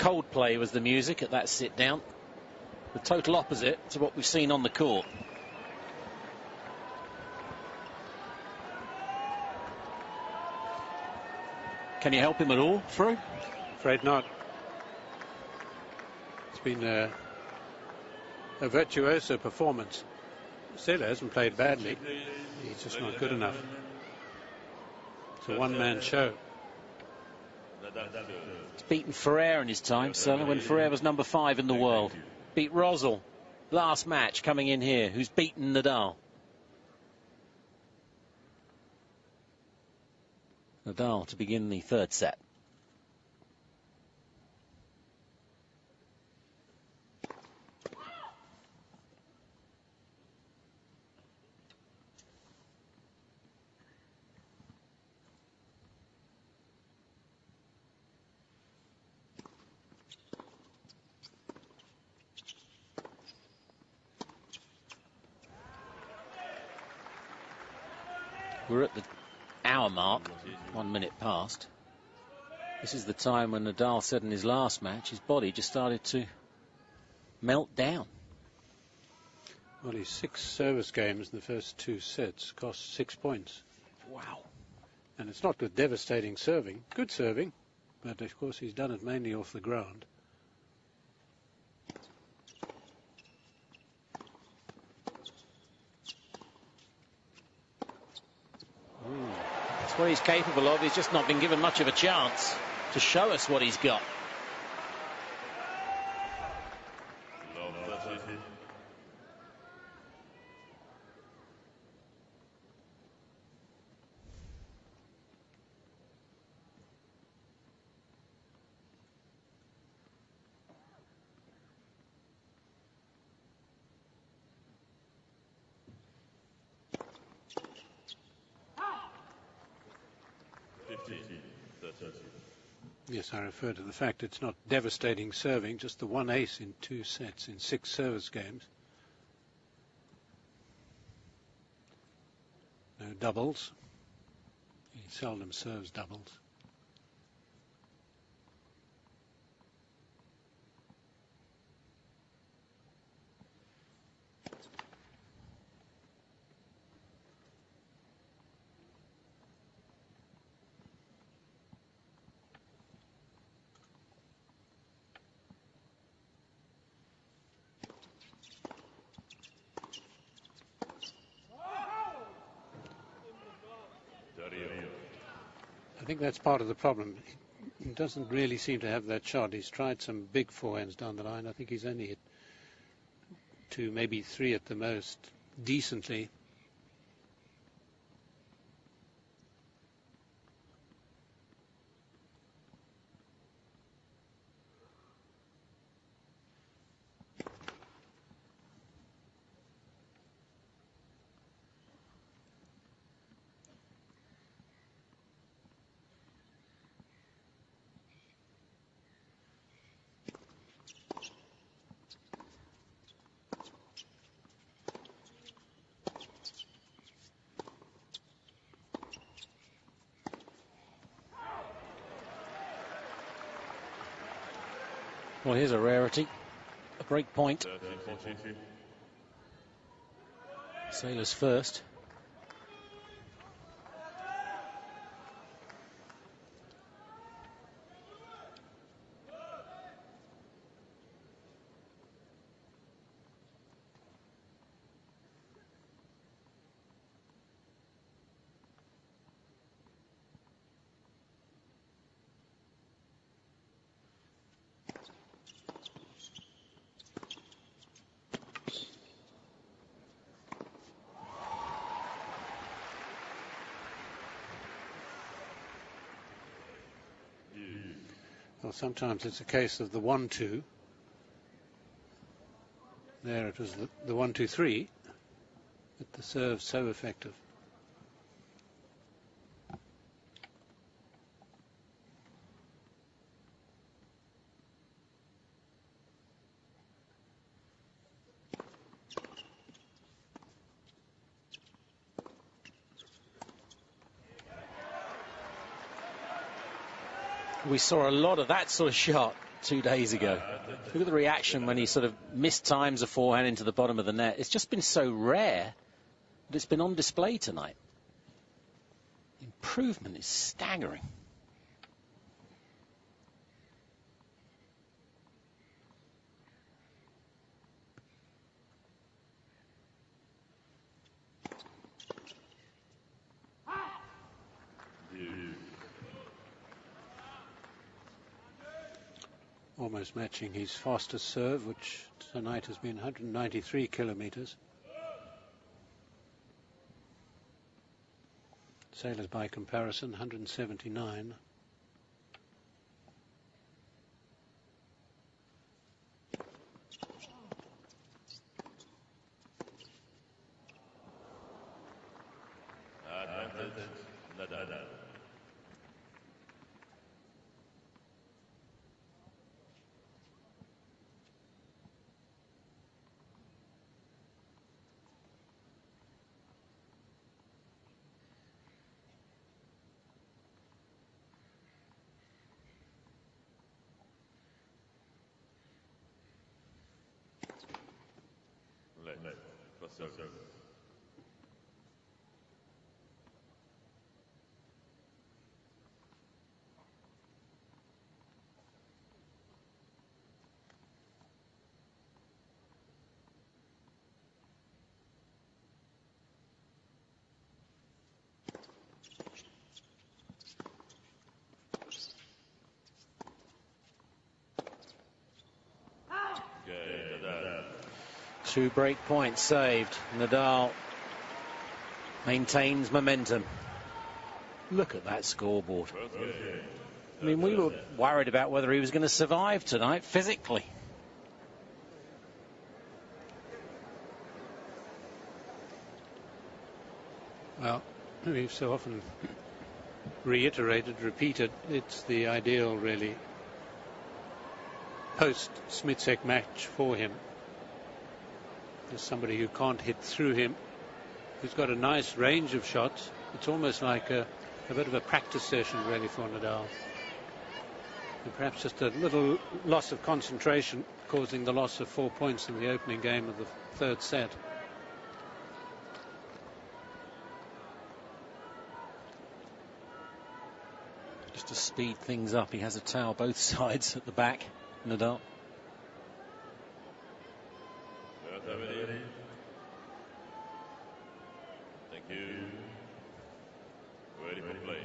Coldplay was the music at that sit-down. The total opposite to what we've seen on the court. Can you help him at all, Fru? Afraid not. It's been a virtuoso performance. Sela hasn't played badly. He's just not good enough. It's a one-man show. He's beaten Ferrer in his time, Sela, when Ferrer was number 5 in the world. Beat Rosal last match coming in here, who's beaten Nadal. Nadal to begin the third set. We're at the hour mark, 1 minute past. This is the time when Nadal said in his last match his body just started to melt down. Well, his 6 service games in the first 2 sets cost 6 points. Wow. And it's not with devastating serving. Good serving, but of course he's done it mainly off the ground. That's what he's capable of. He's just not been given much of a chance to show us what he's got. Yes, I refer to the fact it's not devastating serving, just the 1 ace in 2 sets in 6 service games. No doubles. He seldom serves doubles. I think that's part of the problem. He doesn't really seem to have that shot. He's tried some big forehands down the line. I think he's only hit 2, maybe 3 at the most, decently. Well, here's a rarity. A break point. Sela's first. Well, sometimes it's a case of the 1-2. There it was the 1-2-3, but the serve's so effective. We saw a lot of that sort of shot 2 days ago. Look at the reaction when he sort of mistimes a forehand into the bottom of the net. It's just been so rare that it's been on display tonight. The improvement is staggering. Almost matching his fastest serve, which tonight has been 193 kilometres. Sela's by comparison 179. Two break points saved. Nadal maintains momentum. Look at that scoreboard. I mean, we were worried about whether he was going to survive tonight physically. Well, we've so often repeated, it's the ideal, really, post-Smitsek match for him. There's somebody who can't hit through him, who's got a nice range of shots. It's almost like a bit of a practice session, really, for Nadal. And perhaps just a little loss of concentration causing the loss of 4 points in the opening game of the third set. Just to speed things up, he has a towel both sides at the back, Nadal. Thank you. Ready for play.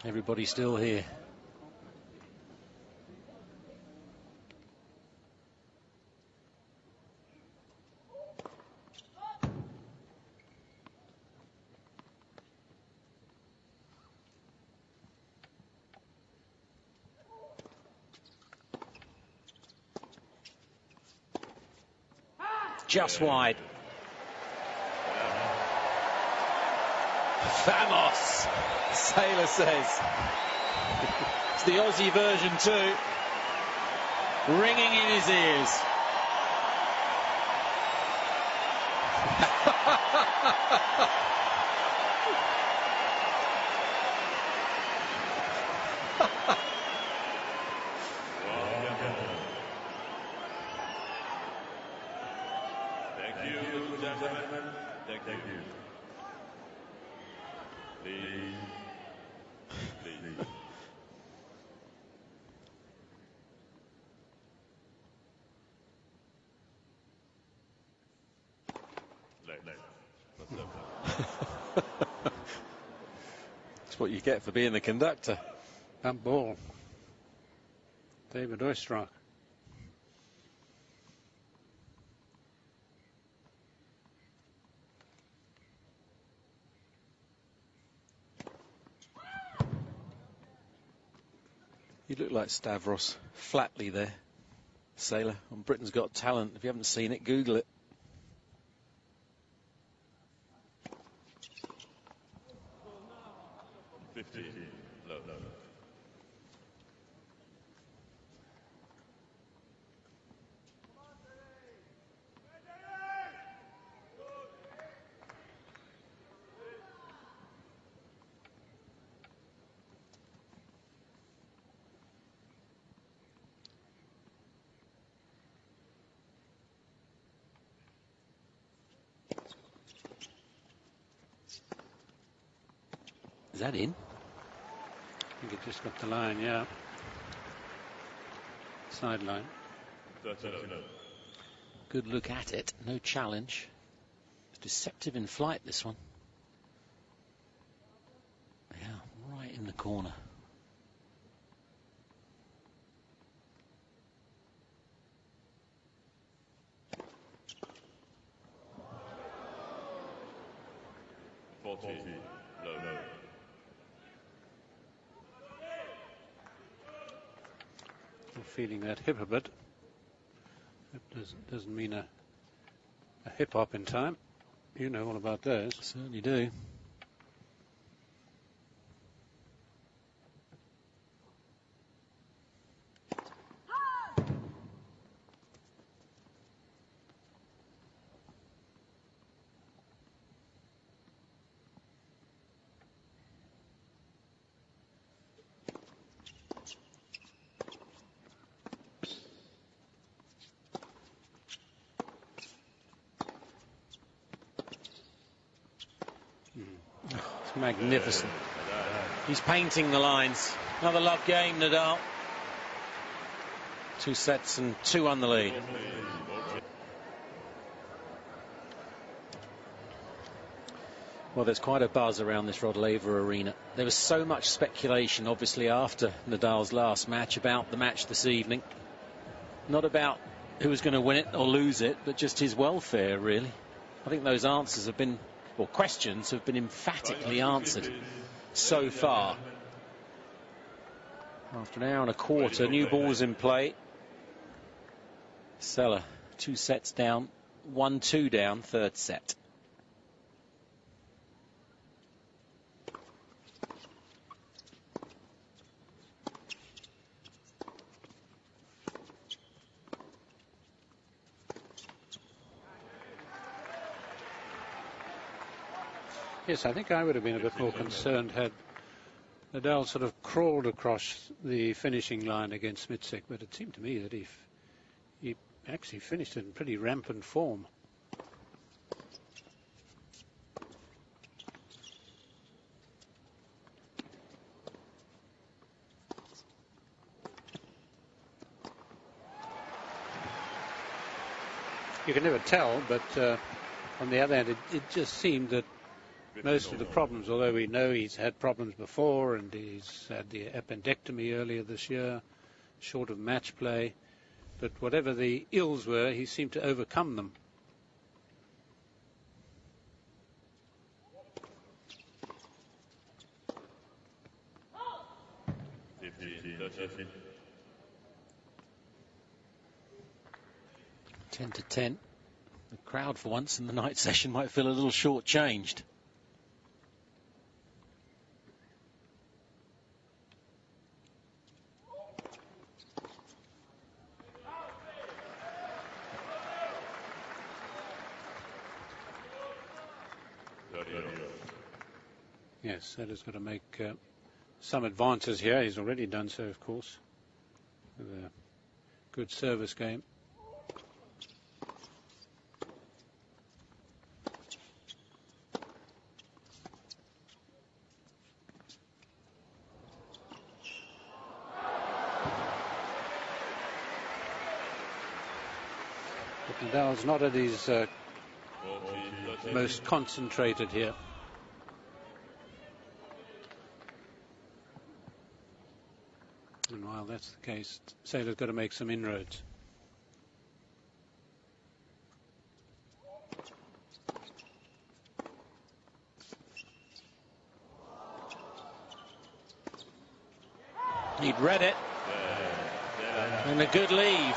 Everybody's still here. just wide. Vamos, Sela says. It's the Aussie version too, ringing in his ears. Thank you, gentlemen. Thank you. Please. That's what you get for being the conductor. That ball. David Oistrakh. You look like Stavros Flatley there, Sela, on Britain's Got Talent. If you haven't seen it, Google it. Is that in? I think it just got the line, yeah. Sideline. Good look at it, no challenge. It's deceptive in flight, this one. Yeah, right in the corner. Feeling that hip a bit. That doesn't mean a hip hop in time. You know all about those. Certainly do. Magnificent. He's painting the lines. Another love game, Nadal. 2 sets and 2 on the lead. Well, there's quite a buzz around this Rod Laver Arena. There was so much speculation, obviously, after Nadal's last match about the match this evening. Not about who was going to win it or lose it, but just his welfare, really. I think those answers have been, or questions have been emphatically answered so far. After an hour and a quarter, new balls in play. Sela, 2 sets down, 1-2 down, third set. Yes, I think I would have been a bit more concerned had Nadal sort of crawled across the finishing line against Smitzek, but it seemed to me that he actually finished in pretty rampant form. You can never tell, but on the other hand, it just seemed that most of the problems, although we know he's had problems before and he's had the appendectomy earlier this year, short of match play, but whatever the ills were, he seemed to overcome them. Ten to 10. The crowd for once in the night session might feel a little short-changed. Yes, that has got to make some advances here. He's already done so, of course, with a good service game. But Nadal's not at his most concentrated here. And while that's the case, Sela's got to make some inroads. He'd read it. And a good leave.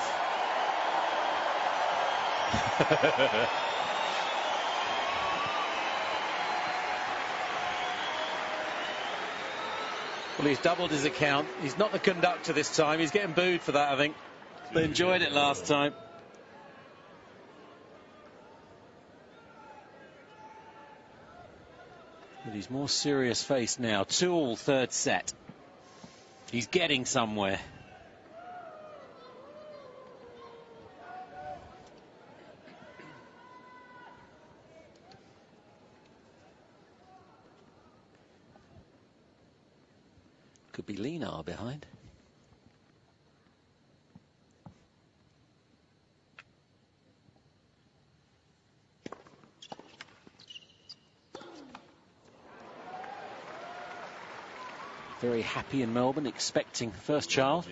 Well, he's doubled his account. He's not the conductor this time. He's getting booed for that, I think. They enjoyed it last time. But he's more serious face now. 2-2 third set. He's getting somewhere. Could be Linar behind. Very happy in Melbourne, expecting first child.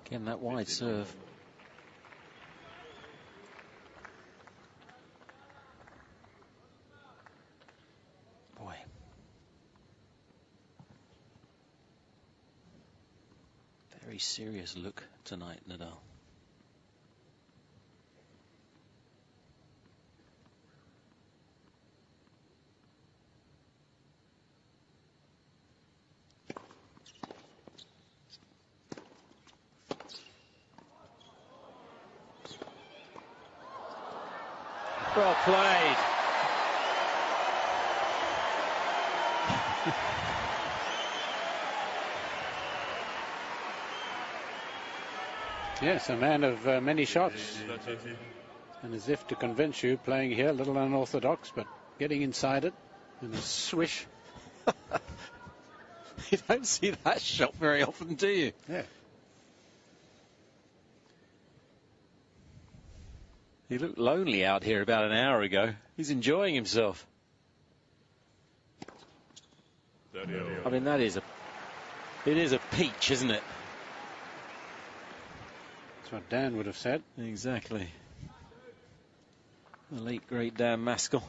Again, that wide serve. Boy. Very serious look tonight, Nadal. Well played. Yes, a man of many shots. And as if to convince you, playing here, a little unorthodox, but getting inside it and a swish. You don't see that shot very often, do you? Yeah. He looked lonely out here about an hour ago. He's enjoying himself. I mean, it is a peach, isn't it? That's what Dan would have said. Exactly. The late, great Dan Maskell.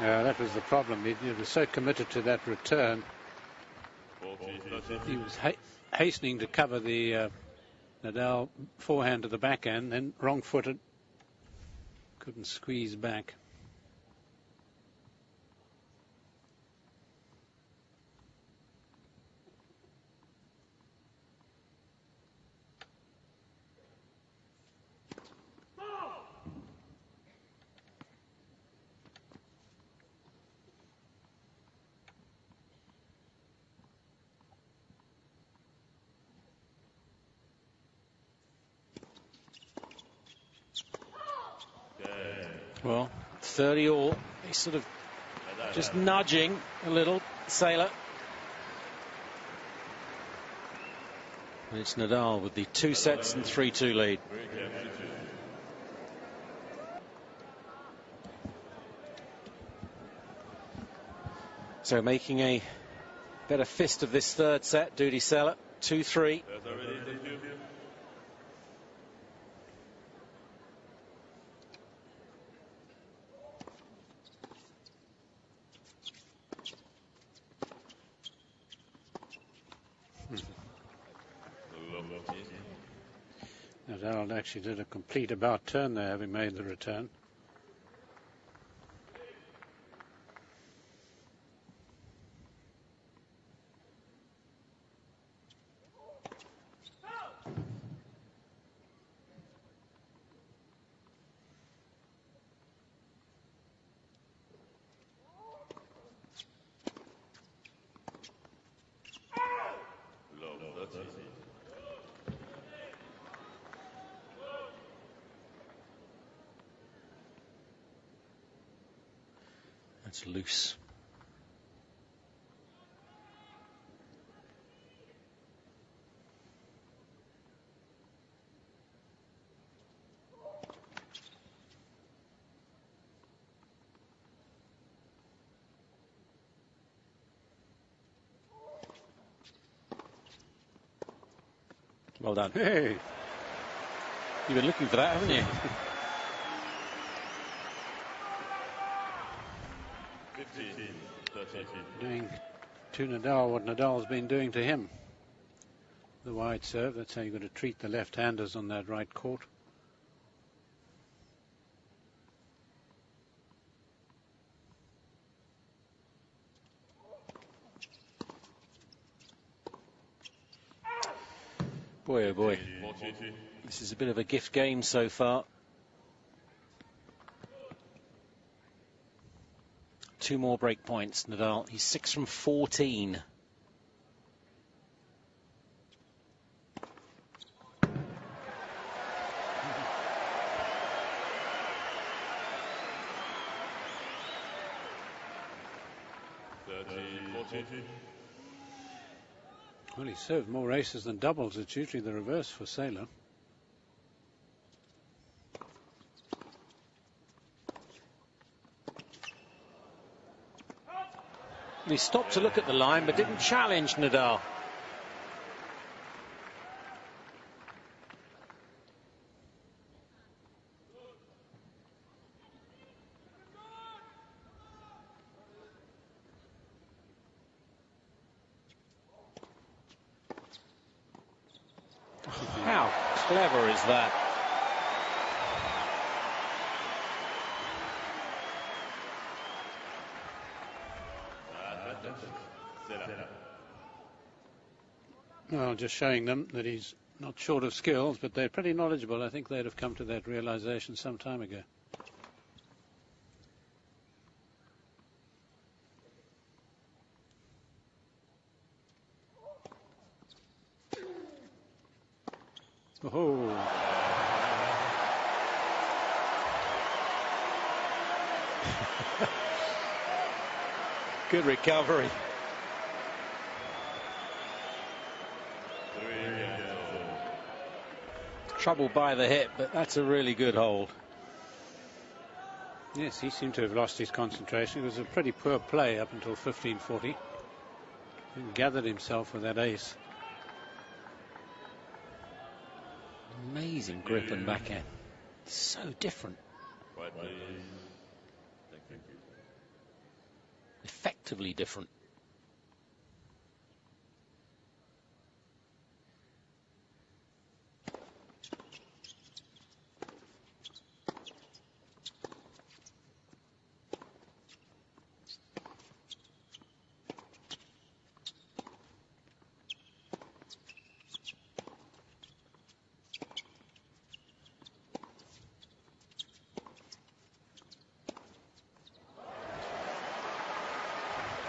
Yeah, that was the problem. He was so committed to that return. He was hastening to cover the Nadal forehand to the backhand, then wrong-footed. Couldn't squeeze back. Well, 30 all. He's sort of just nudging a little, Sela. And it's Nadal with the 2 sets and 3-2 lead. So making a better fist of this third set, Dudi Sela, 2-3. Nadal actually did a complete about turn there, having made the return. That's loose. Well done. Hey. You've been looking for that, haven't you? Doing to Nadal what Nadal's been doing to him. The wide serve, that's how you've got to treat the left-handers on that right court. Boy, oh boy. This is a bit of a gift game so far. 2 more break points, Nadal. He's 6 from 14. Well, he served more aces than doubles. It's usually the reverse for Sela. He stopped to look at the line but didn't challenge Nadal. How clever is that? Well, just showing them that he's not short of skills, but they're pretty knowledgeable. I think they'd have come to that realization some time ago. Oh. Good recovery. Troubled by the hip, but that's a really good hold. Yes, he seemed to have lost his concentration. It was a pretty poor play up until 1540. He gathered himself with that ace. Amazing grip and backhand. So different. Effectively different.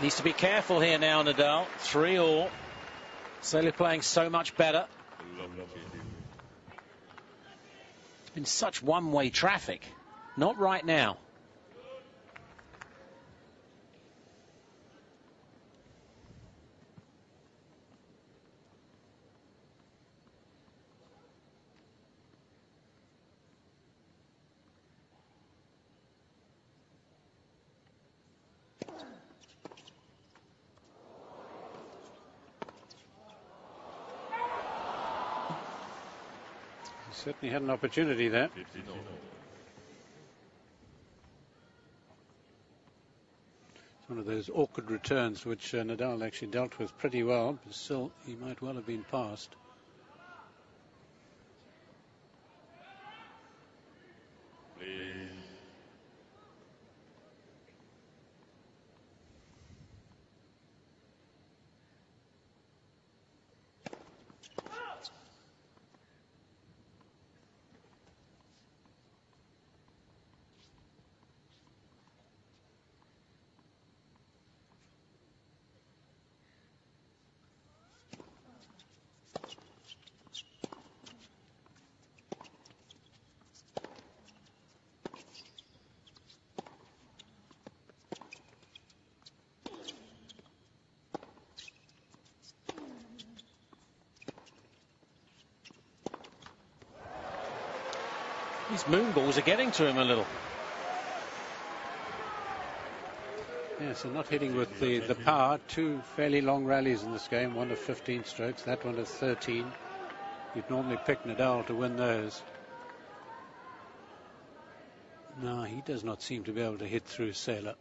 Needs to be careful here now, Nadal. 3-all. Sela playing so much better. It's been such one-way traffic. Not right now. Certainly had an opportunity there. 15 all. It's one of those awkward returns which Nadal actually dealt with pretty well, but still he might well have been passed. Please. These moon balls are getting to him a little. Yes, so not hitting with the power. Two fairly long rallies in this game, one of 15 strokes, that one of 13. You'd normally pick Nadal to win those. No, he does not seem to be able to hit through Sela.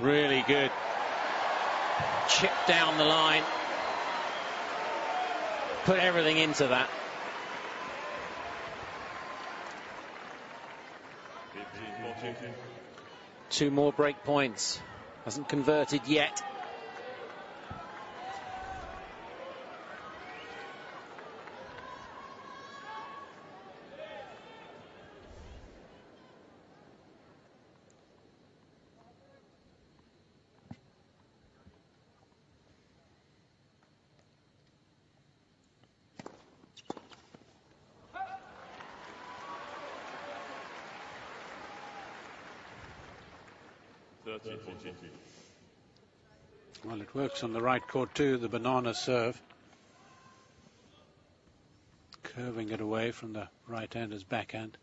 Really good. Chip down the line. Put everything into that. 15, 14. 2 more break points. Hasn't converted yet. Well, it works on the right court too, the banana serve. Curving it away from the right-hander's backhand.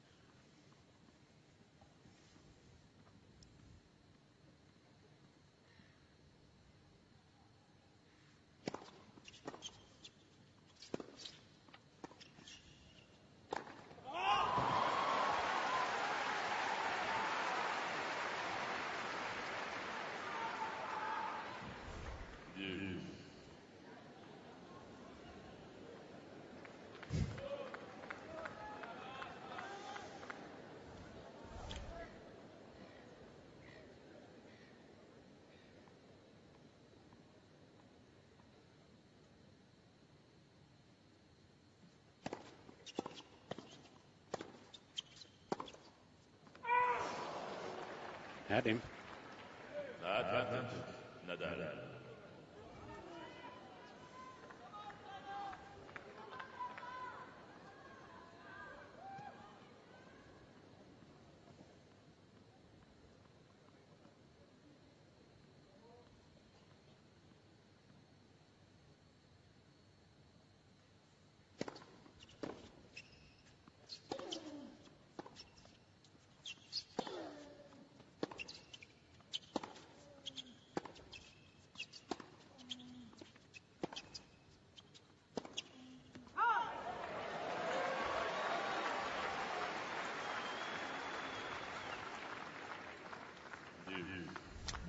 Had him. Advantage. Nadal.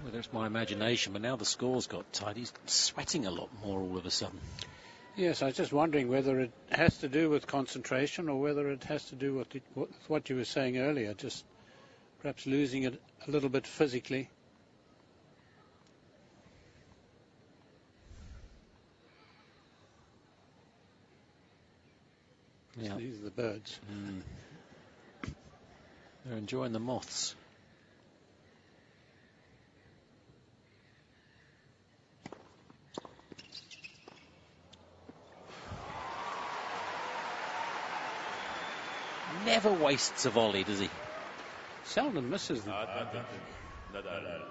Whether it's my imagination, but now the score's got tight. He's sweating a lot more all of a sudden. Yes, I was just wondering whether it has to do with concentration or whether it has to do with what you were saying earlier, just perhaps losing it a little bit physically. Yeah. These are the birds. They're enjoying the moths. Never wastes a volley, does he? Seldom misses them. Advantage. Nadal.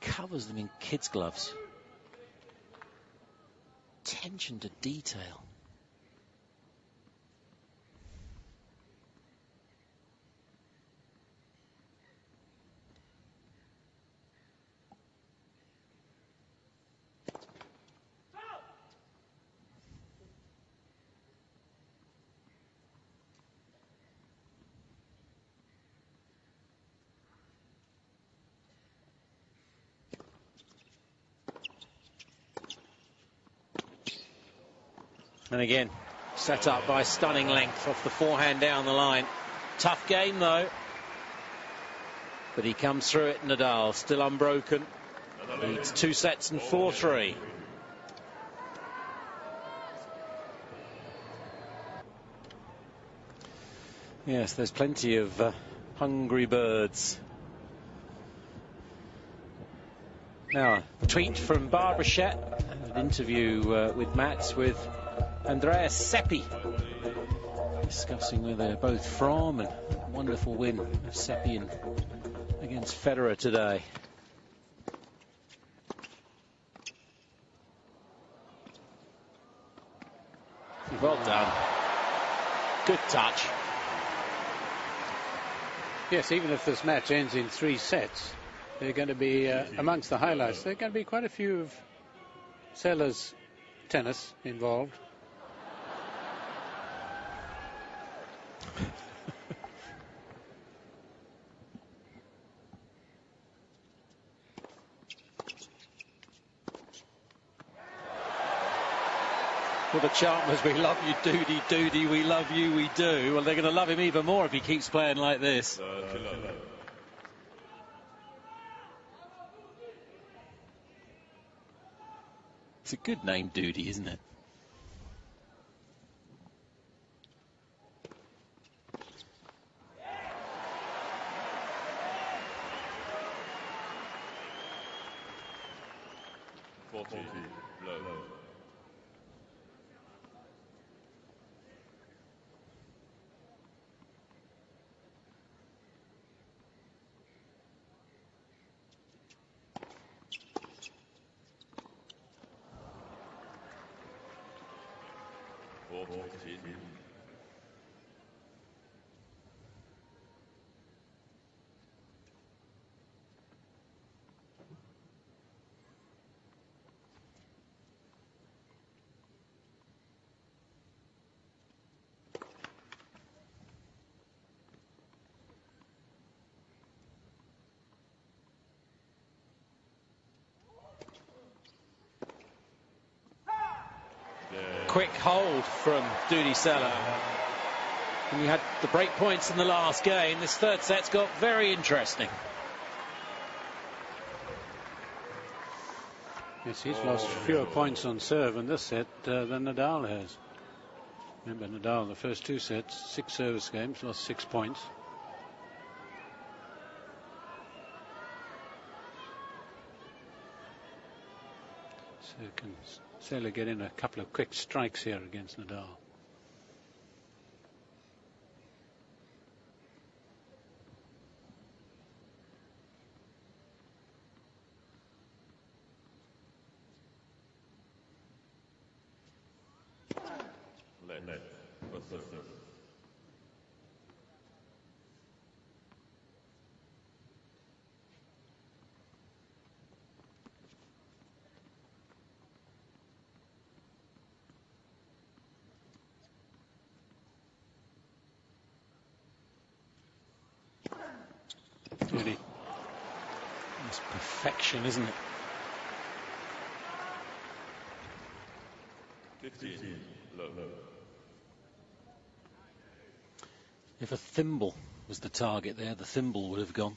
Covers them in kids' gloves. Attention to detail. And again, set up by stunning length off the forehand down the line. Tough game, though. But he comes through it, Nadal, still unbroken. Leads 2 sets and 4-3. Yes, there's plenty of hungry birds. Now, a tweet from Barbara Shett, an interview with Mats with Andreas Seppi, discussing where they're both from, and a wonderful win of Seppi against Federer today. Well done. Good touch. Yes, even if this match ends in 3 sets, they're going to be amongst the highlights. There are going to be quite a few of Sela's tennis involved. Well, the chant was, "We love you, Dudi, Dudi, we love you, we do." Well, they're going to love him even more if he keeps playing like this. It's a good name, Dudi, isn't it? Quick hold from Dudi Sela. And we had the break points in the last game. This third set's got very interesting. Yes, he's lost fewer points on serve in this set than Nadal has. Remember, Nadal, the first 2 sets, 6 service games, lost 6 points. So can Sela get in a couple of quick strikes here against Nadal? It's perfection, isn't it? 16, low. If a thimble was the target there, the thimble would have gone.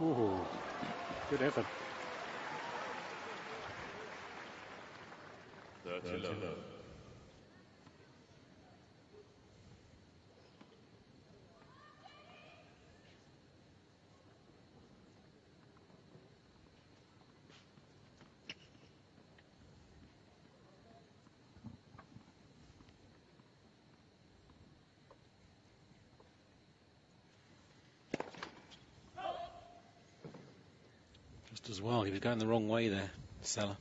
Ooh, good effort. 30, low. Just as well, he was going the wrong way there, Sela.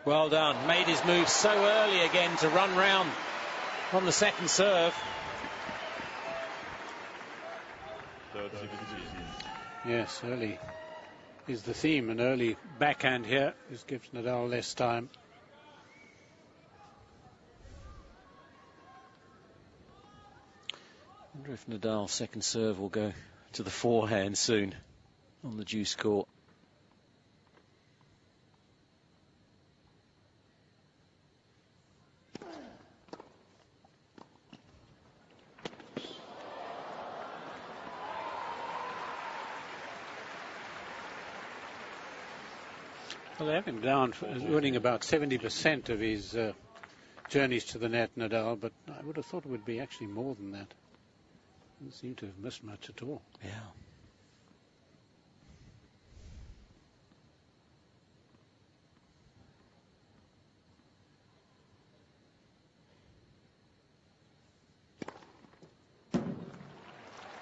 Well done. Made his move so early again to run round on the second serve. 30, 16. Yes, early is the theme. An early backhand here. This gives Nadal less time. I wonder if Nadal's second serve will go to the forehand soon on the juice court. Well, they have him down for winning about 70% of his journeys to the net, Nadal, but I would have thought it would be actually more than that. Doesn't seem to have missed much at all. Yeah.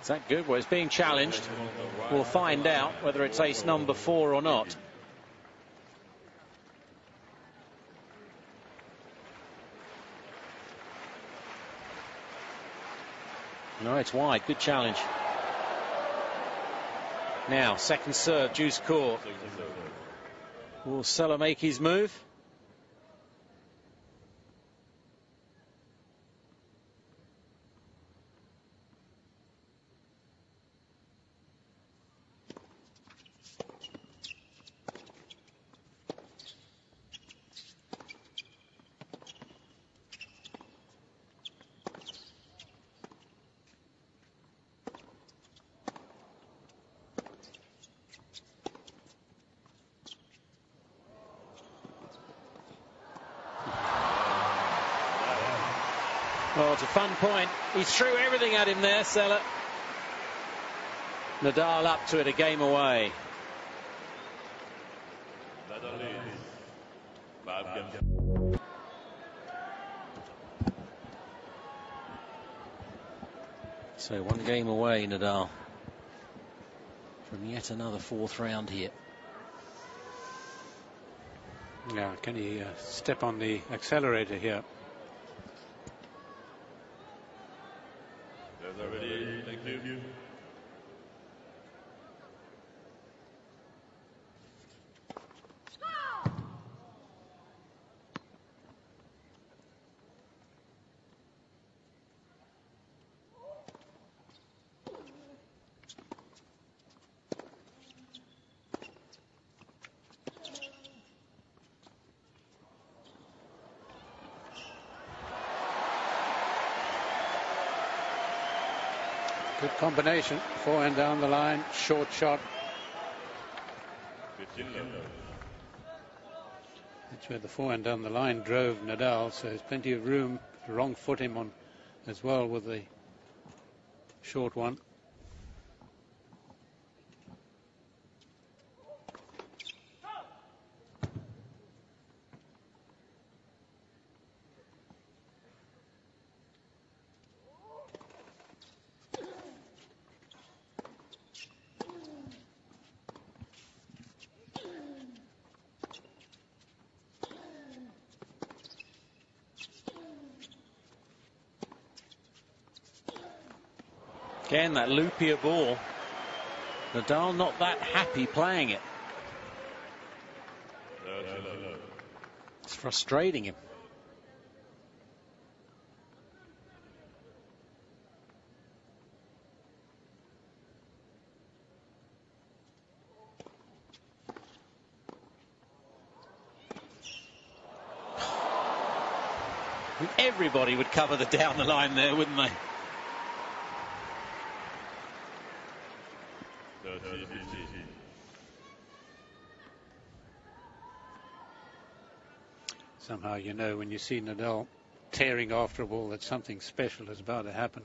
Is that good? Well, it's being challenged. We'll find out whether it's ace number 4 or not. No, it's wide. Good challenge. Now, second serve, juice court. Will Sela make his move? Oh, it's a fun point. He threw everything at him there, Sela. Nadal up to it, a game away. Nadal leads 5 games. So 1 game away, Nadal, from yet another 4th round here. Yeah, can he step on the accelerator here? There's already, thank you. Good combination. Forehand down the line, short shot. 15 low. That's where the forehand down the line drove Nadal, so there's plenty of room to wrong foot him on as well with the short one. Again, that loopier ball. Nadal not that happy playing it. It's frustrating him. Everybody would cover the down the line there, wouldn't they? Somehow, you know, when you see Nadal tearing after a ball, that something special is about to happen.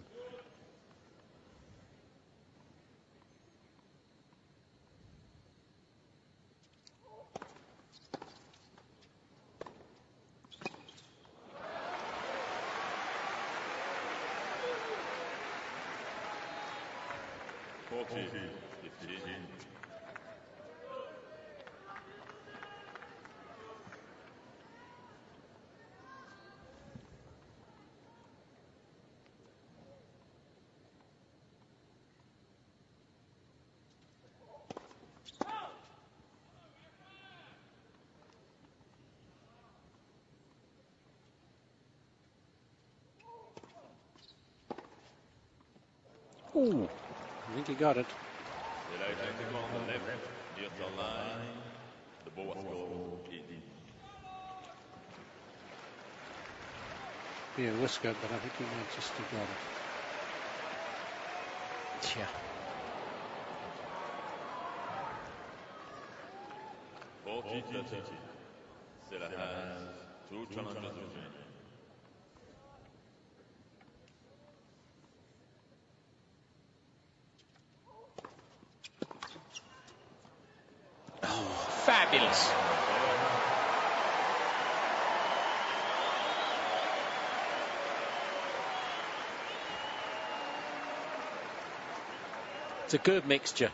Ooh, I think he got it. Be a whisker, but I think he might just have got it. yeah. 40-30. Sela has 2 challenges remaining. Fabulous. It's a good mixture.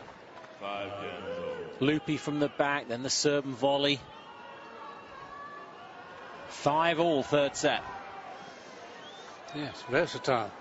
5 games. Loopy from the back, then the serve and volley. 5-all, third set. Yes, versatile.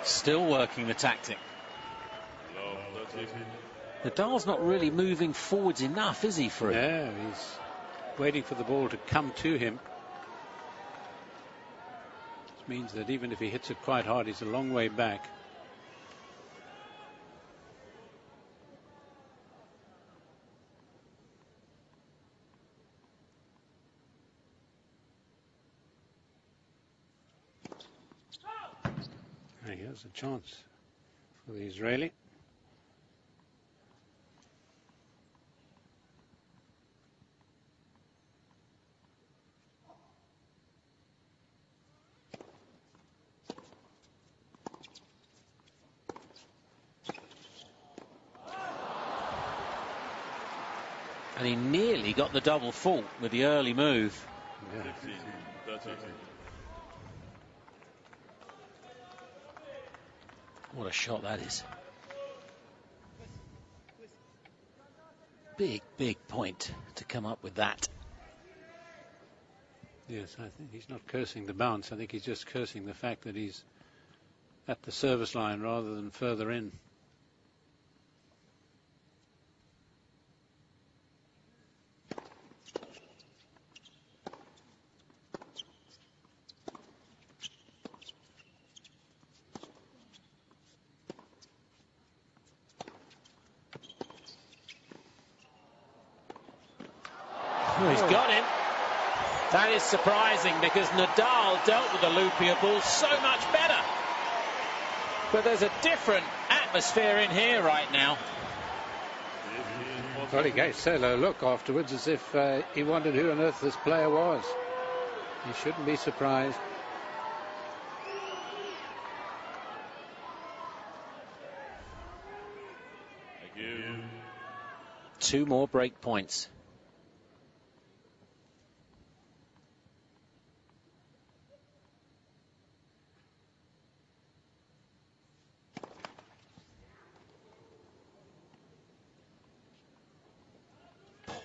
Still working the tactic. Nadal's not really moving forwards enough, is he, for it? No, he's waiting for the ball to come to him. Which means that even if he hits it quite hard, he's a long way back. And here's a chance for the Israeli. And he nearly got the double fault with the early move. Yeah. What a shot that is. Big, big point to come up with that. Yes, I think he's not cursing the bounce. I think he's just cursing the fact that he's at the service line rather than further in. He's got him. That is surprising because Nadal dealt with the loopy ball so much better. But there's a different atmosphere in here right now. Well, he gave Sela a look afterwards as if he wondered who on earth this player was. He shouldn't be surprised. Thank you. 2 more break points.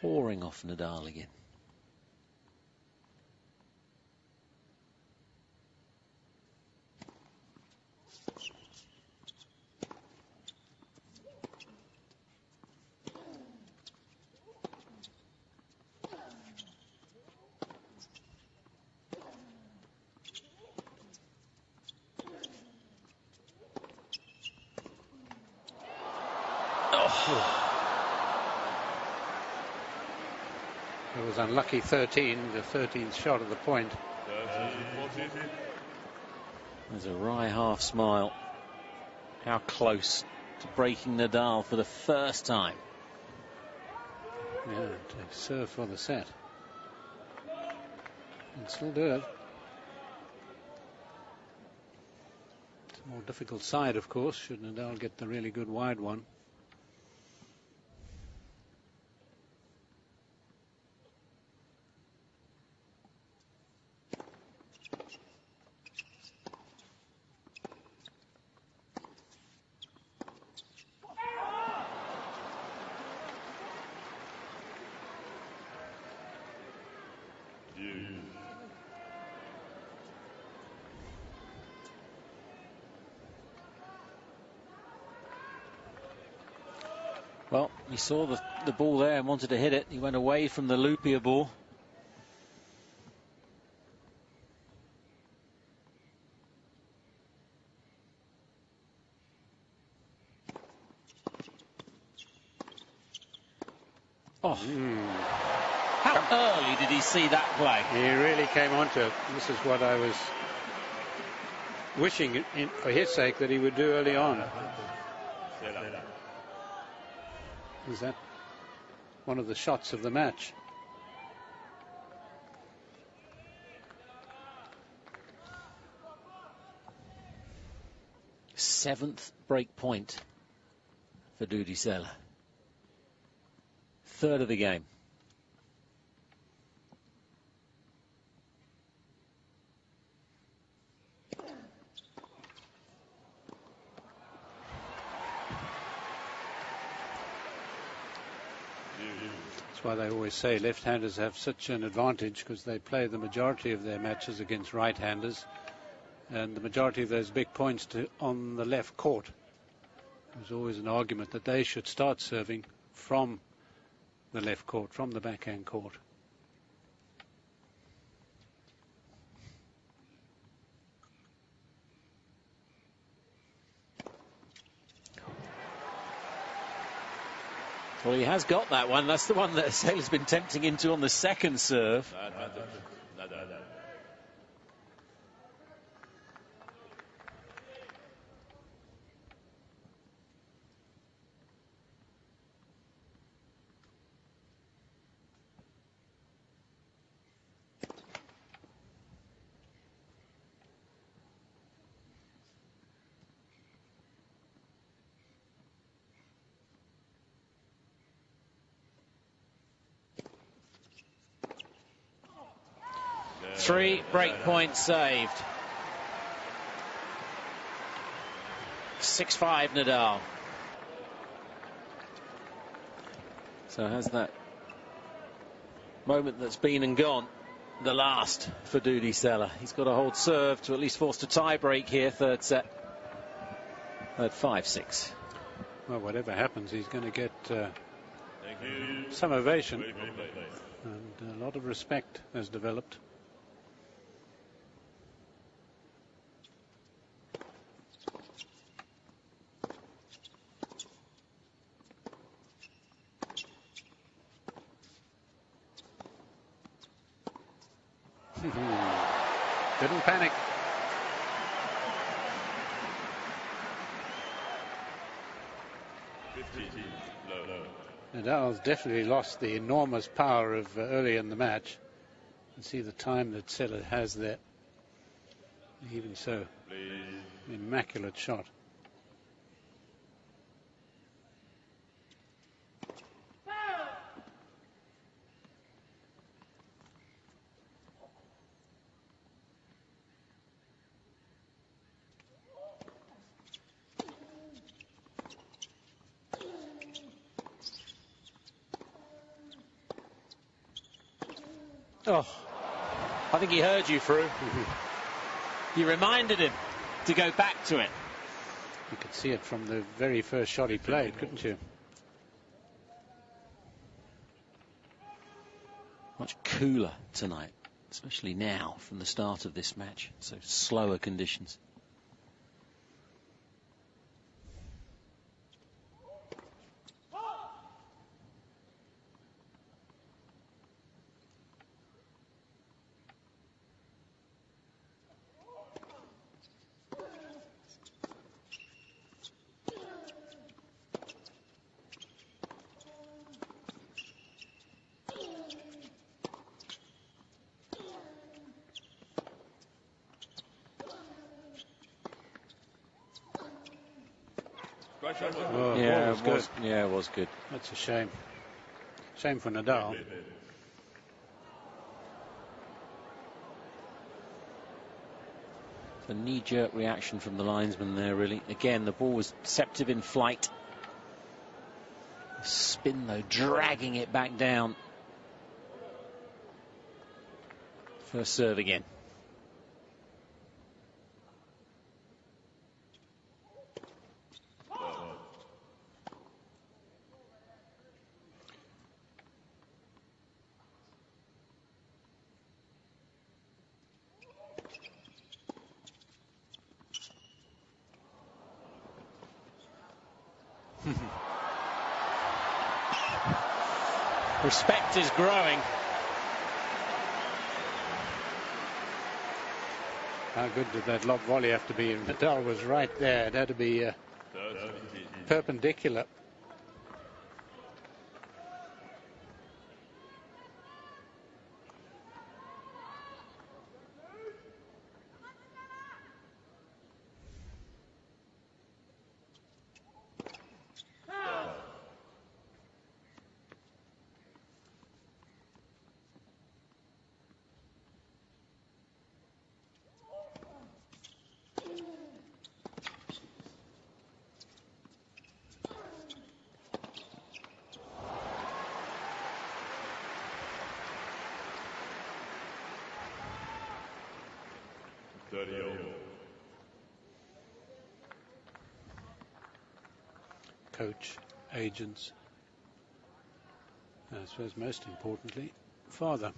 Pouring off Nadal again. It was unlucky 13, the 13th shot of the point. 13, 14. There's a wry half smile. How close to breaking Nadal for the first time. Yeah, to serve for the set. And still do it. It's a more difficult side, of course, should Nadal get the really good wide one. Well, he saw the ball there and wanted to hit it. He went away from the loopier ball. Oh. How early did he see that play? He really came onto it. This is what I was wishing for his sake that he would do early on. Is that one of the shots of the match? Seventh break point for Dudi Sela. Third of the game. That's why they always say left-handers have such an advantage, because they play the majority of their matches against right-handers, and the majority of those big points on the left court. There's always an argument that they should start serving from the left court, from the backhand court. Well, he has got that one. That's the one that Sela's been tempting into on the second serve. Three break points saved. 6-5 Nadal. So has that moment that's been and gone. the last for Dudi Sela. He's got to hold serve to at least force a tie break here, third set at 5-6. Well, whatever happens, he's going to get some ovation, and a lot of respect has developed. Didn't panic. Nadal's definitely lost the enormous power of early in the match. You see the time that Sela has there. Even so, immaculate shot. Oh, I think he heard you through. You reminded him to go back to it. You could see it from the very first shot he played, couldn't you? Much cooler tonight, especially now from the start of this match. So slower conditions. Oh, Yeah, it was good. Yeah, it was good. That's a shame. Shame for Nadal. A knee-jerk reaction from the linesman there, really. Again, the ball was deceptive in flight. Spin, though, dragging it back down. First serve again. Respect is growing. How good did that lob volley have to be? Nadal was right there. It had to be perpendicular. Coach, agents, and I suppose most importantly, father.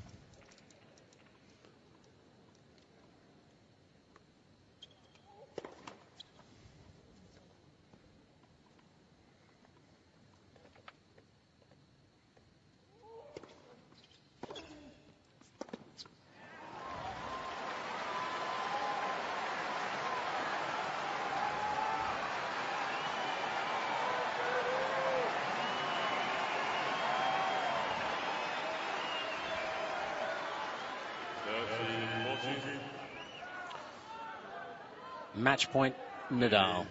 Match point, Nadal.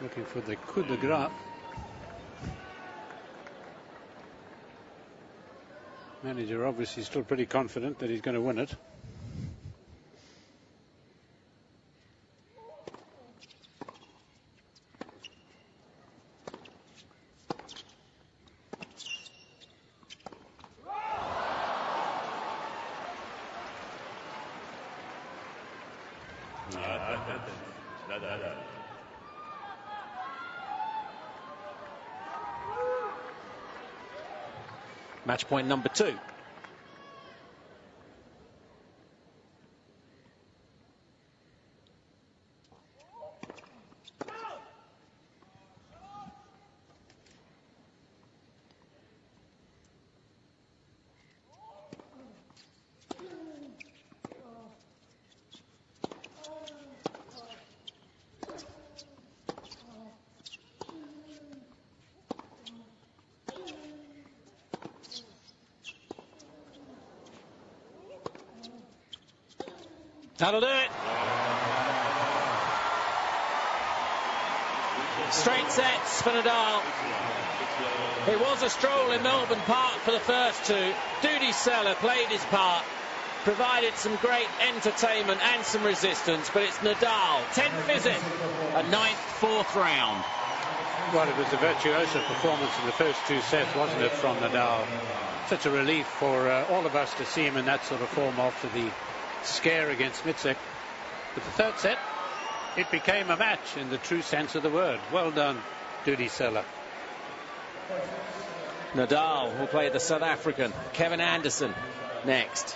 Looking for the coup de grace. Manager obviously still pretty confident that he's going to win it. Match point number 2. That'll do it. Straight sets for Nadal. It was a stroll in Melbourne Park for the first two. Dudi Sela played his part, provided some great entertainment and some resistance, but it's Nadal, 10th visit, a 9th, 4th round. Well, it was a virtuoso performance in the first 2 sets, wasn't it, from Nadal? Such a relief for all of us to see him in that sort of form after the scare against Mitsek. But the 3rd set, it became a match in the true sense of the word. Well done, Dudi Sela. Nadal will play the South African Kevin Anderson next.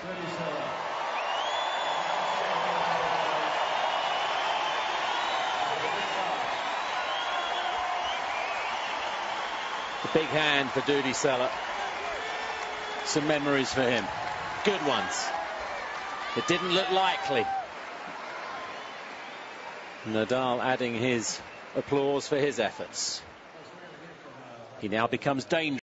The big hand for Dudi Sela. Some memories for him. Good ones. It didn't look likely. Nadal adding his applause for his efforts. He now becomes dangerous.